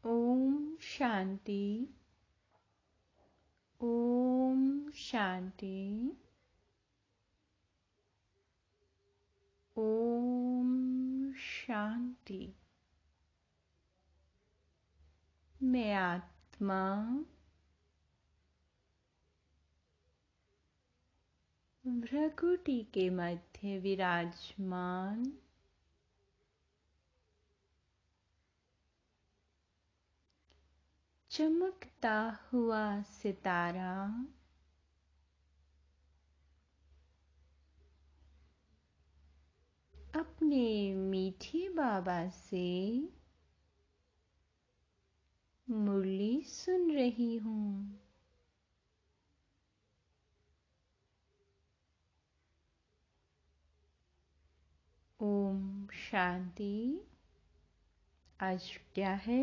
ओम शांति। ओम शांति। ओम शांति। मैं आत्मा भ्रकुटी के मध्य विराजमान चमकता हुआ सितारा अपने मीठे बाबा से मुरली सुन रही हूँ। ओम शांति। आज क्या है?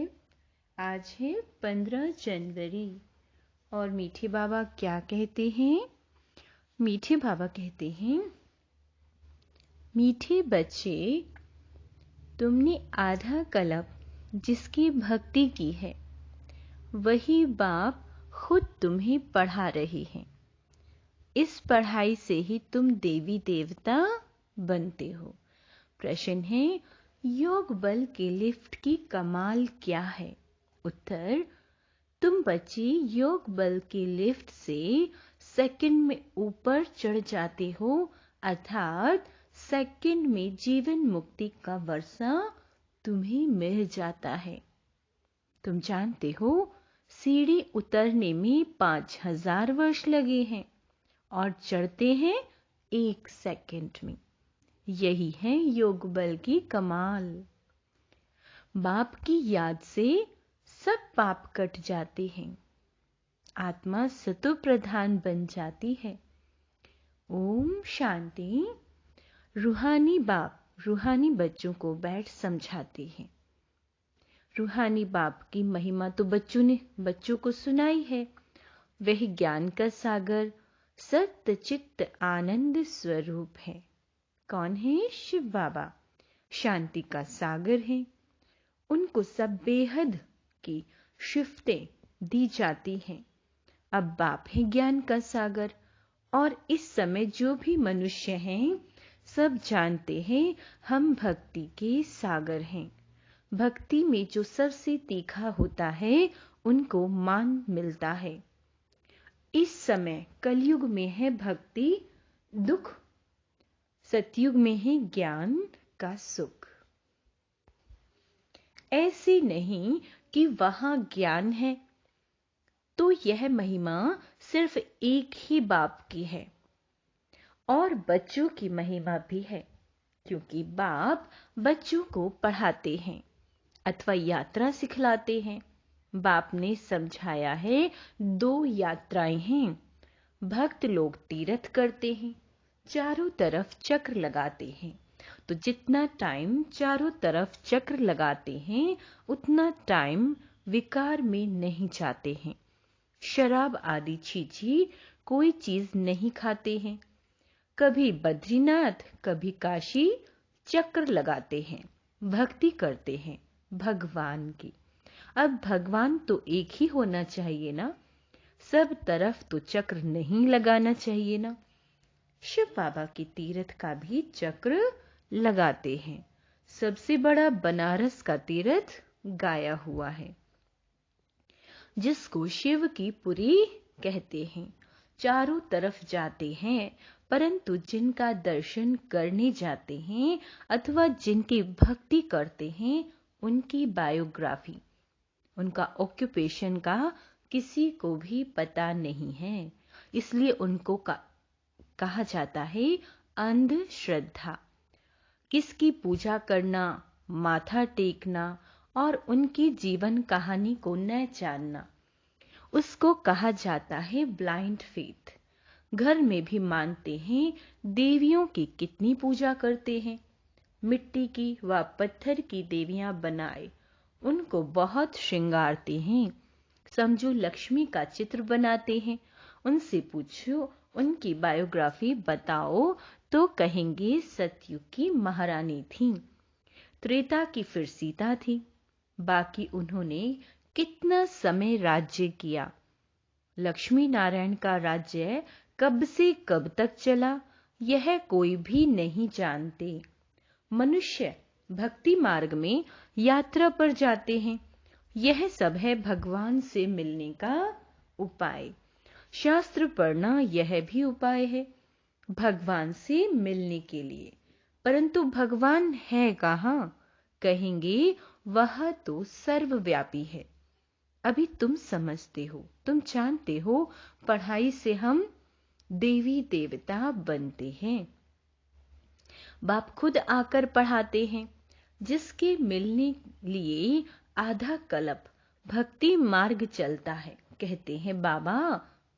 आज है 15 जनवरी और मीठे बाबा क्या कहते हैं? मीठे बाबा कहते हैं, मीठे बच्चे, तुमने आधा कल्प जिसकी भक्ति की है वही बाप खुद तुम्हें पढ़ा रहे हैं। इस पढ़ाई से ही तुम देवी देवता बनते हो। प्रश्न है, योग बल के लिफ्ट की कमाल क्या है? उत्तर, तुम बच्चे योग बल के लिफ्ट से सेकंड में ऊपर चढ़ जाते हो, अर्थात सेकंड में जीवन मुक्ति का वर्षा तुम्हें मिल जाता है। तुम जानते हो, सीढ़ी उतरने में 5000 वर्ष लगे हैं और चढ़ते हैं 1 सेकंड में। यही है योग बल की कमाल। बाप की याद से सब पाप कट जाते हैं, आत्मा सतो प्रधान बन जाती है। ओम शांति। रूहानी बाप रूहानी बच्चों को बैठ समझाते हैं। रूहानी बाप की महिमा तो बच्चों को सुनाई है। वह ज्ञान का सागर सत्य चित्त आनंद स्वरूप है। कौन है? शिव बाबा शांति का सागर है। उनको सब बेहद की शिफ्टें दी जाती हैं। अब बाप है ज्ञान का सागर और इस समय जो भी मनुष्य हैं सब जानते हैं हम भक्ति के सागर हैं। भक्ति में जो सबसे तीखा होता है उनको मान मिलता है। इस समय कलयुग में है भक्ति दुख, सतयुग में है ज्ञान का सुख। ऐसे नहीं कि वहां ज्ञान है तो यह महिमा सिर्फ एक ही बाप की है और बच्चों की महिमा भी है, क्योंकि बाप बच्चों को पढ़ाते हैं अथवा यात्रा सिखलाते हैं। बाप ने समझाया है 2 यात्राएं हैं। भक्त लोग तीर्थ करते हैं, चारों तरफ चक्र लगाते हैं। तो जितना टाइम चारों तरफ चक्र लगाते हैं उतना टाइम विकार में नहीं जाते हैं। शराब आदि चीज़ें कोई चीज नहीं खाते हैं। कभी बद्रीनाथ कभी काशी चक्र लगाते हैं, भक्ति करते हैं भगवान की। अब भगवान तो एक ही होना चाहिए ना, सब तरफ तो चक्र नहीं लगाना चाहिए ना। शिव बाबा के तीर्थ का भी चक्र लगाते हैं। सबसे बड़ा बनारस का तीर्थ गाया हुआ है जिसको शिव की पुरी कहते हैं। चारों तरफ जाते हैं, परंतु जिनका दर्शन करने जाते हैं अथवा जिनकी भक्ति करते हैं उनकी बायोग्राफी, उनका ऑक्यूपेशन का किसी को भी पता नहीं है। इसलिए उनको कहा जाता है अंधश्रद्धा। किसकी पूजा करना, माथा टेकना और उनकी जीवन कहानी को न जानना, उसको कहा जाता है ब्लाइंड फेथ। घर में भी मानते हैं, देवियों की कितनी पूजा करते हैं। मिट्टी की व पत्थर की देवियां बनाए उनको बहुत श्रृंगारते हैं। समझो लक्ष्मी का चित्र बनाते हैं। उनसे पूछो उनकी बायोग्राफी बताओ तो कहेंगे सतयुग की महारानी थी, त्रेता की फिर सीता थी, बाकी उन्होंने कितना समय राज्य किया। लक्ष्मी नारायण का राज्य कब से कब तक चला, यह कोई भी नहीं जानते। मनुष्य भक्ति मार्ग में यात्रा पर जाते हैं। यह सब है भगवान से मिलने का उपाय। शास्त्र पढ़ना यह भी उपाय है भगवान से मिलने के लिए। परंतु भगवान है कहाँ? कहेंगे वह तो सर्वव्यापी है। अभी तुम समझते हो, तुम जानते हो, पढ़ाई से हम देवी देवता बनते हैं। बाप खुद आकर पढ़ाते हैं। जिसके मिलने लिए आधा कल्प भक्ति मार्ग चलता है, कहते हैं बाबा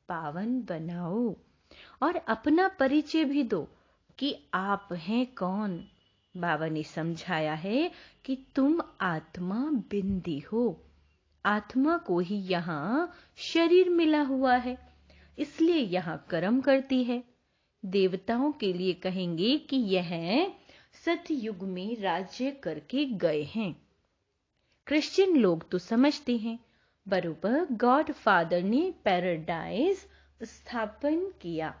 पावन बनाओ और अपना परिचय भी दो कि आप हैं कौन। बाबा ने समझाया है कि तुम आत्मा बिंदी हो। आत्मा को ही यहाँ शरीर मिला हुआ है, इसलिए यहाँ कर्म करती है। देवताओं के लिए कहेंगे कि यह सतयुग में राज्य करके गए हैं। क्रिश्चियन लोग तो समझते हैं बरोबर गॉड फादर ने पैराडाइज स्थापन किया।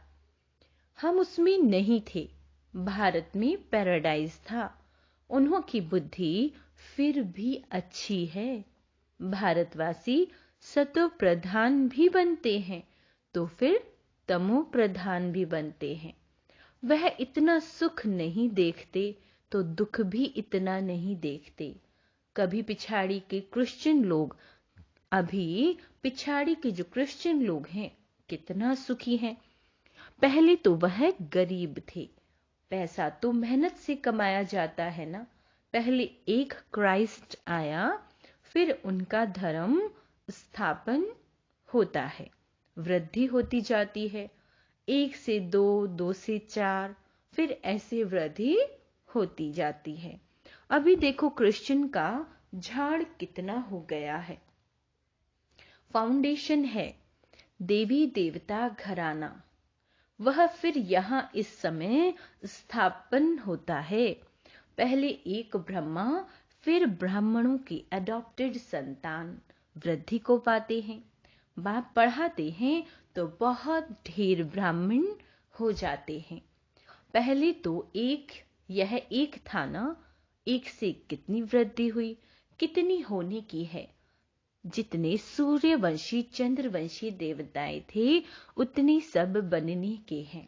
हम उसमें नहीं थे, भारत में पैराडाइज था। उन्हों की बुद्धि फिर भी अच्छी है। भारतवासी सतो प्रधान भी बनते हैं तो फिर तमो प्रधान भी बनते हैं। वह इतना सुख नहीं देखते तो दुख भी इतना नहीं देखते। कभी पिछाड़ी के क्रिश्चियन लोग, अभी पिछाड़ी के जो क्रिश्चियन लोग हैं कितना सुखी हैं। पहले तो वह गरीब थे। पैसा तो मेहनत से कमाया जाता है ना। पहले एक क्राइस्ट आया, फिर उनका धर्म स्थापन होता है, वृद्धि होती जाती है। 1 से 2, 2 से 4, फिर ऐसे वृद्धि होती जाती है। अभी देखो क्रिश्चियन का झाड़ कितना हो गया है। फाउंडेशन है देवी देवता घराना, वह फिर यहाँ इस समय स्थापन होता है। पहले एक ब्रह्मा, फिर ब्राह्मणों की अडॉप्टेड संतान वृद्धि को पाते हैं। बाप पढ़ाते हैं तो बहुत ढेर ब्राह्मण हो जाते हैं। पहले तो यह एक था ना, एक से कितनी वृद्धि हुई, कितनी होने की है। जितने सूर्यवंशी चंद्रवंशी देवताएं थे उतने सब बनने के हैं।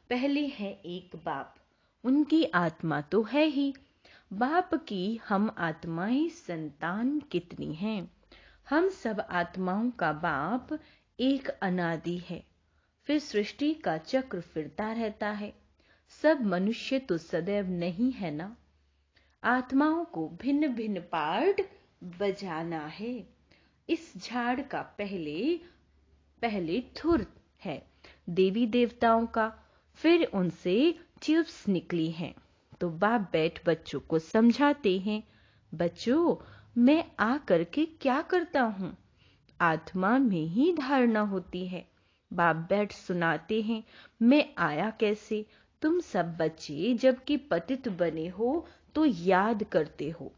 पहले है एक बाप, उनकी आत्मा तो है ही। बाप की हम आत्माएं संतान कितनी हैं। हम सब आत्माओं का बाप एक अनादि है। फिर सृष्टि का चक्र फिरता रहता है। सब मनुष्य तो सदैव नहीं है ना। आत्माओं को भिन्न भिन्न पार्ट बजाना है। इस झाड़ का पहले धुर है देवी देवताओं का, फिर उनसे ट्यूब्स निकली हैं। तो बाप बैठ बच्चों को समझाते हैं, बच्चों मैं आ करके क्या करता हूँ, आत्मा में ही धारणा होती है। बाप बैठ सुनाते हैं, मैं आया कैसे। तुम सब बच्चे जबकि पतित बने हो तो याद करते हो।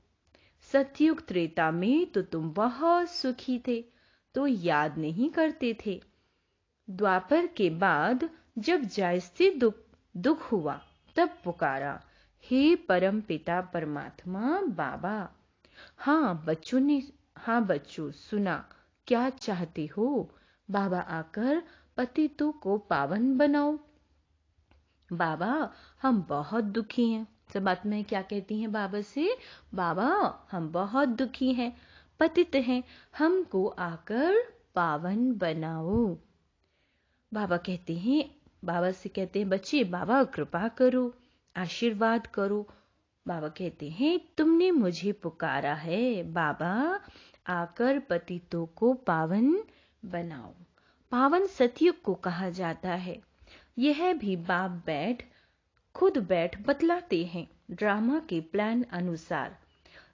सतयुग त्रेता में तो तुम बहुत सुखी थे तो याद नहीं करते थे। द्वापर के बाद जब जायसे दुख हुआ तब पुकारा, हे परम पिता परमात्मा बाबा। हाँ बच्चों सुना, क्या चाहते हो। बाबा आकर पतितों को पावन बनाओ। बाबा हम बहुत दुखी हैं। सब आत्माएं क्या कहती हैं बाबा से, बाबा हम बहुत दुखी हैं, पतित हैं, हमको आकर पावन बनाओ। बाबा से कहते हैं बच्चे बाबा कृपा करो, आशीर्वाद करो। बाबा कहते हैं तुमने मुझे पुकारा है, बाबा आकर पतितों को पावन बनाओ। पावन सतयुग को कहा जाता है। यह भी बाप खुद बैठ बतलाते हैं ड्रामा के प्लान अनुसार।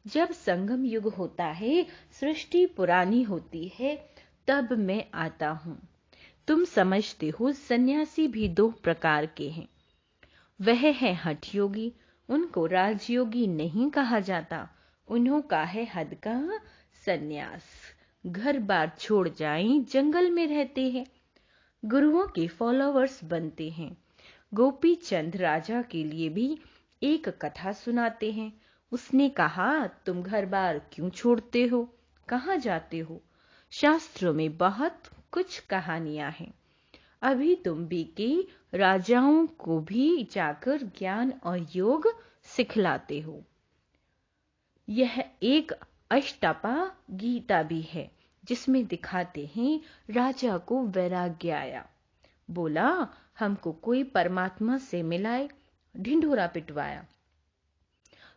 जब संगम युग होता है, सृष्टि पुरानी होती है, तब मैं आता हूँ। तुम समझते हो सन्यासी भी 2 प्रकार के हैं। वह है हठ योगी, उनको राजयोगी नहीं कहा जाता, उन्हों का है हद का सन्यास, घर बार छोड़ जाएं, जंगल में रहते हैं, गुरुओं के फॉलोवर्स बनते हैं। गोपी चंद राजा के लिए भी एक कथा सुनाते हैं। उसने कहा, तुम घर बार क्यों छोड़ते हो, कहाँ जाते हो? शास्त्रों में बहुत कुछ कहानियां हैं। अभी तुम बीके राजाओं को भी जाकर ज्ञान और योग सिखलाते हो। यह एक अष्टपा गीता भी है, जिसमें दिखाते हैं राजा को वैराग्य आया। बोला, हमको कोई परमात्मा से मिलाए, ढिंढोरा पिटवाया।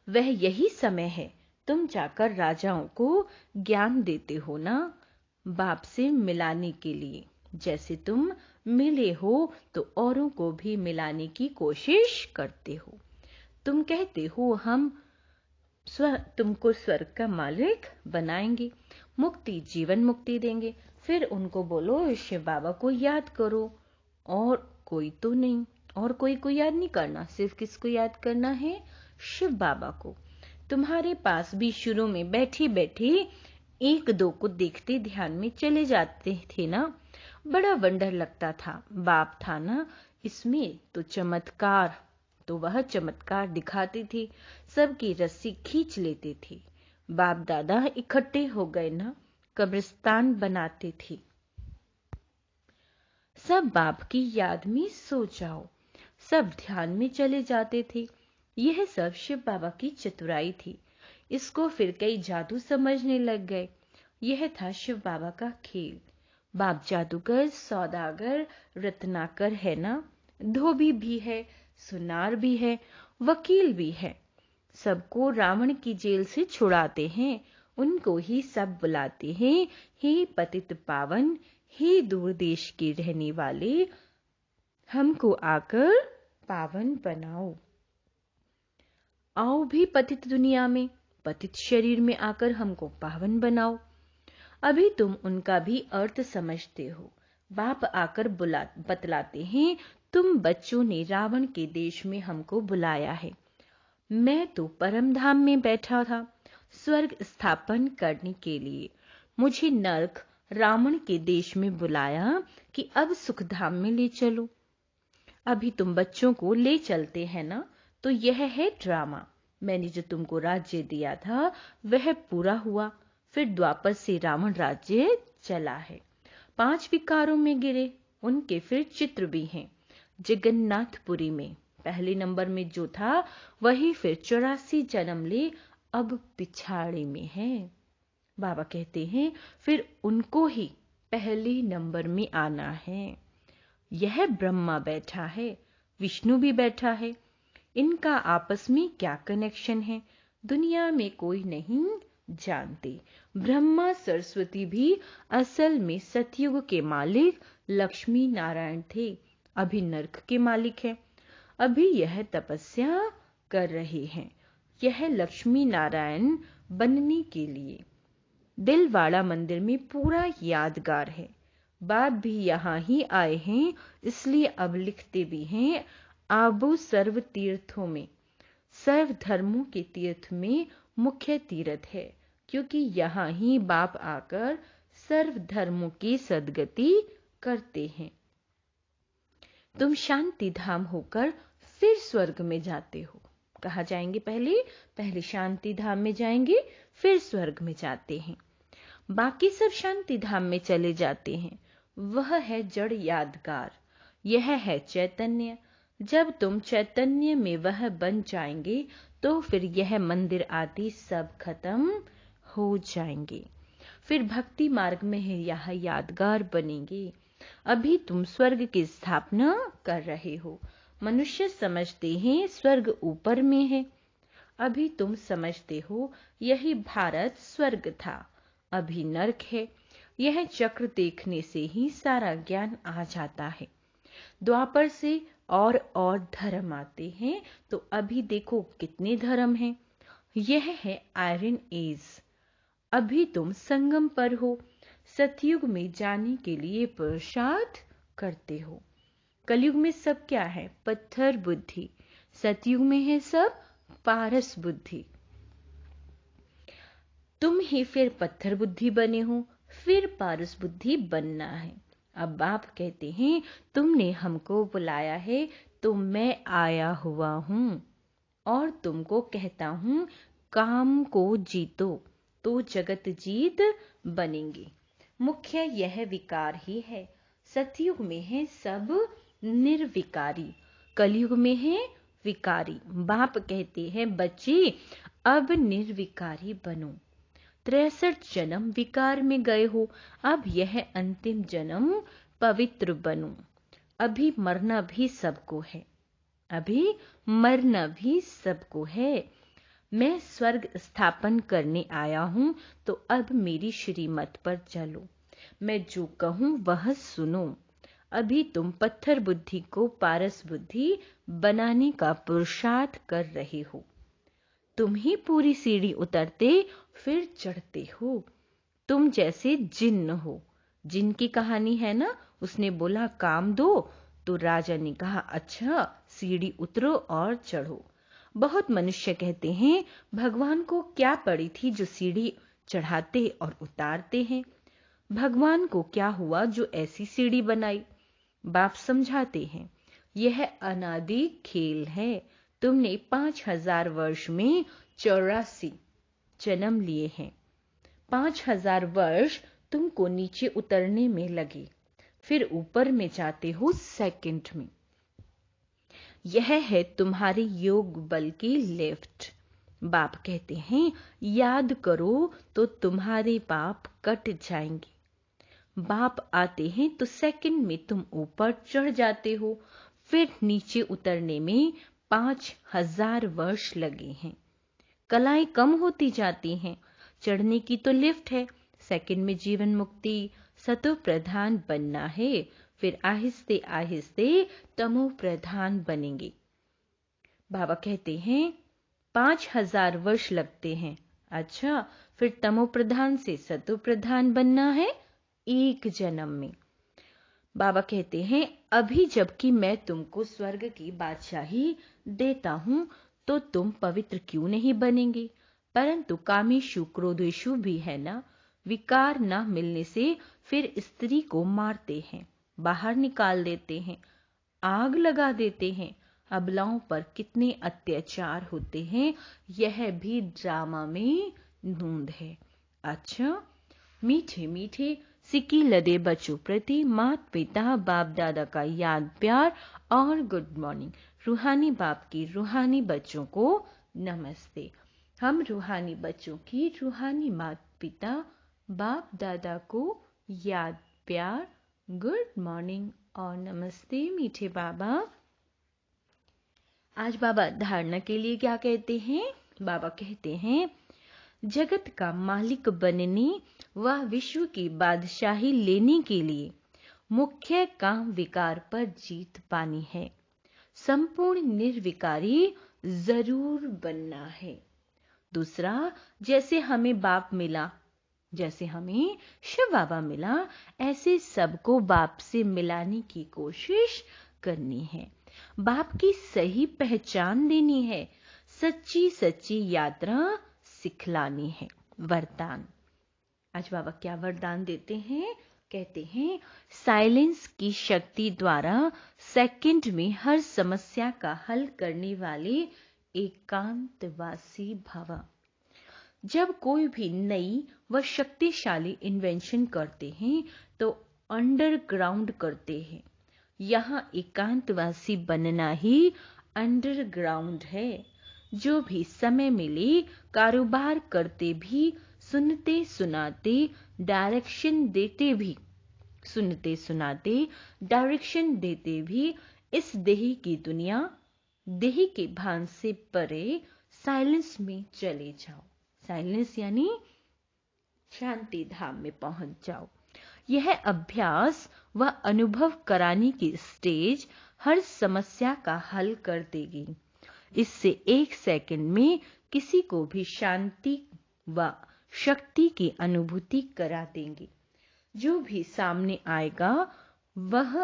वह यही समय है, तुम जाकर राजाओं को ज्ञान देते हो ना, बाप से मिलाने के लिए। जैसे तुम मिले हो तो औरों को भी मिलाने की कोशिश करते हो। तुम कहते हो हम तुमको स्वर्ग का मालिक बनाएंगे, मुक्ति जीवन मुक्ति देंगे। फिर उनको बोलो शिव बाबा को याद करो, और कोई तो नहीं, और कोई को याद नहीं करना, सिर्फ किसको याद करना है? शिव बाबा को। तुम्हारे पास भी शुरू में बैठे बैठे एक दो को देखते ध्यान में चले जाते थे ना, बड़ा वंडर लगता था। बाप था ना इसमें तो चमत्कार, तो वह चमत्कार दिखाते थे, सबकी रस्सी खींच लेते थे। बाप दादा इकट्ठे हो गए ना, कब्रिस्तान बनाते थे। सब बाप की याद में सो जाओ, सब ध्यान में चले जाते थे। यह सब शिव बाबा की चतुराई थी। इसको फिर कई जादू समझने लग गए। यह था शिव बाबा का खेल। बाप जादूगर, सौदागर, रत्नाकर है ना, धोबी भी है, सुनार भी है, वकील भी है। सबको रावण की जेल से छुड़ाते हैं। उनको ही सब बुलाते हैं, हे पतित पावन, हे दूर देश के रहने वाले, हमको आकर पावन बनाओ। आओ भी पतित दुनिया में, पतित शरीर में आकर हमको पावन बनाओ। अभी तुम उनका भी अर्थ समझते हो। बाप आकर बतलाते हैं, तुम बच्चों ने रावण के देश में हमको बुलाया है। मैं तो परम धाम में बैठा था स्वर्ग स्थापन करने के लिए। मुझे नरक रावण के देश में बुलाया कि अब सुखधाम में ले चलो। अभी तुम बच्चों को ले चलते हैं ना, तो यह है ड्रामा। मैंने जो तुमको राज्य दिया था वह पूरा हुआ। फिर द्वापर से रावण राज्य चला है। 5 विकारों में गिरे, उनके फिर चित्र भी हैं। जगन्नाथपुरी में पहले नंबर में जो था वही फिर 84 जन्म ले अब पिछाड़े में है। बाबा कहते हैं फिर उनको ही पहले नंबर में आना है। यह ब्रह्मा बैठा है, विष्णु भी बैठा है। इनका आपस में क्या कनेक्शन है, दुनिया में कोई नहीं जानते। ब्रह्मा सरस्वती भी असल में सतयुग के मालिक लक्ष्मी नारायण थे, अभी नरक के मालिक हैं। अभी यह तपस्या कर रहे हैं, यह लक्ष्मी नारायण बनने के लिए। दिलवाड़ा मंदिर में पूरा यादगार है। बाप भी यहाँ ही आए हैं, इसलिए अब लिखते भी हैं, आबू सर्व तीर्थों में, सर्व धर्मों के तीर्थ में मुख्य तीर्थ है, क्योंकि यहाँ ही बाप आकर सर्व धर्मों की सद्गति करते हैं। तुम शांति धाम होकर फिर स्वर्ग में जाते हो। कहाँ जाएंगे? पहले शांति धाम में जाएंगे, फिर स्वर्ग में जाते हैं। बाकी सब शांति धाम में चले जाते हैं। वह है जड़ यादगार, यह है चैतन्य। जब तुम चैतन्य में वह बन जाएंगे तो फिर यह मंदिर आदि सब खत्म हो जाएंगे। फिर भक्ति मार्ग में ही यह यादगार बनेंगे। अभी तुम स्वर्ग की स्थापना कर रहे हो। मनुष्य समझते हैं स्वर्ग ऊपर में है। अभी तुम समझते हो यही भारत स्वर्ग था, अभी नरक है। यह चक्र देखने से ही सारा ज्ञान आ जाता है। द्वापर से और धर्म आते हैं, तो अभी देखो कितने धर्म हैं। यह है आयरन एज। अभी तुम संगम पर हो, सतयुग में जाने के लिए पुरुषार्थ करते हो। कलयुग में सब क्या है? पत्थर बुद्धि। सतयुग में है सब पारस बुद्धि। तुम ही फिर पत्थर बुद्धि बने हो, फिर पारस बुद्धि बनना है। अब बाप कहते हैं तुमने हमको बुलाया है तो मैं आया हुआ हूँ और तुमको कहता हूँ काम को जीतो तो जगत जीत बनेंगे। मुख्य यह विकार ही है। सतयुग में है सब निर्विकारी, कलयुग में है विकारी। बाप कहते हैं बच्चे अब निर्विकारी बनो। 63 जन्म विकार में गए हो, अब यह अंतिम जन्म पवित्र बनो। अभी मरना भी सबको है, अभी मरना भी सबको है। मैं स्वर्ग स्थापन करने आया हूं तो अब मेरी श्रीमत पर चलो। मैं जो कहूं वह सुनो। अभी तुम पत्थर बुद्धि को पारस बुद्धि बनाने का पुरुषार्थ कर रहे हो। तुम ही पूरी सीढ़ी उतरते फिर चढ़ते हो। तुम जैसे जिन्न हो। जिन्न की कहानी है ना, उसने बोला काम दो तो राजा ने कहा अच्छा सीढ़ी उतरो और चढ़ो। बहुत मनुष्य कहते हैं भगवान को क्या पड़ी थी जो सीढ़ी चढ़ाते और उतारते हैं। भगवान को क्या हुआ जो ऐसी सीढ़ी बनाई। बाप समझाते हैं यह अनादि खेल है। तुमने 5000 वर्ष में 84 जन्म लिए हैं। 5000 वर्ष तुमको नीचे उतरने में लगे, फिर ऊपर में जाते हो सेकंड में। यह है तुम्हारे योग बल की लिफ्ट। बाप कहते हैं याद करो तो तुम्हारे पाप कट जाएंगे। बाप आते हैं तो सेकंड में तुम ऊपर चढ़ जाते हो, फिर नीचे उतरने में 5000 वर्ष लगे हैं। कलाएं कम होती जाती हैं। चढ़ने की तो लिफ्ट है, सेकंड में जीवन मुक्ति सतो प्रधान बनना है, फिर आहिस्ते आहिस्ते तमो प्रधान बनेंगे। बाबा कहते हैं 5000 वर्ष लगते हैं। अच्छा, फिर तमो प्रधान से सतो प्रधान बनना है एक जन्म में। बाबा कहते हैं अभी जबकि मैं तुमको स्वर्ग की बादशाही देता हूं तो तुम पवित्र क्यों नहीं बनेंगे। परंतु कामेशु क्रोधेशु भी है ना, विकार न मिलने से फिर स्त्री को मारते हैं, बाहर निकाल देते हैं, आग लगा देते हैं। अबलाओं पर कितने अत्याचार होते हैं, यह भी ड्रामा में धुंध है। अच्छा, मीठे मीठे सिक्की लदे बच्चों प्रति माता पिता बाप दादा का याद प्यार और गुड मॉर्निंग। रूहानी बाप की रूहानी बच्चों को नमस्ते। हम रूहानी बच्चों की रूहानी माता पिता बाप दादा को याद प्यार गुड मॉर्निंग और नमस्ते मीठे बाबा। आज बाबा धारणा के लिए क्या कहते हैं। बाबा कहते हैं जगत का मालिक बनने व विश्व की बादशाही लेने के लिए मुख्य काम विकार पर जीत पानी है। संपूर्ण निर्विकारी जरूर बनना है। दूसरा, जैसे हमें बाप मिला, जैसे हमें शिव बाबा मिला, ऐसे सबको बाप से मिलाने की कोशिश करनी है। बाप की सही पहचान देनी है, सच्ची सच्ची यात्रा सिखलानी है। वरदान। आज बाबा क्या वरदान देते हैं। कहते हैं साइलेंस की शक्ति द्वारा सेकंड में हर समस्या का हल करने वाले एकांतवासी भव। जब कोई भी नई व शक्तिशाली इन्वेंशन करते हैं तो अंडरग्राउंड करते हैं। यहाँ एकांतवासी बनना ही अंडरग्राउंड है। जो भी समय मिले कारोबार करते भी, सुनते सुनाते डायरेक्शन देते भी, सुनते सुनाते डायरेक्शन देते भी इस देही की दुनिया, देही के भान से परे साइलेंस में चले जाओ। साइलेंस यानी शांति धाम में पहुंच जाओ। यह अभ्यास व अनुभव कराने की स्टेज हर समस्या का हल कर देगी। इससे एक सेकंड में किसी को भी शांति व शक्ति की अनुभूति करा देंगे। जो भी सामने आएगा वह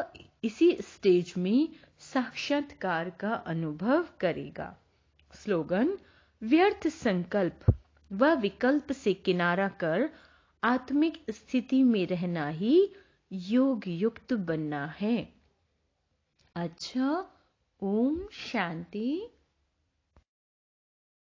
इसी स्टेज में साक्षात्कार का अनुभव करेगा। स्लोगन व्यर्थ संकल्प वह विकल्प से किनारा कर आत्मिक स्थिति में रहना ही योग युक्त बनना है। अच्छा, ओम शांति।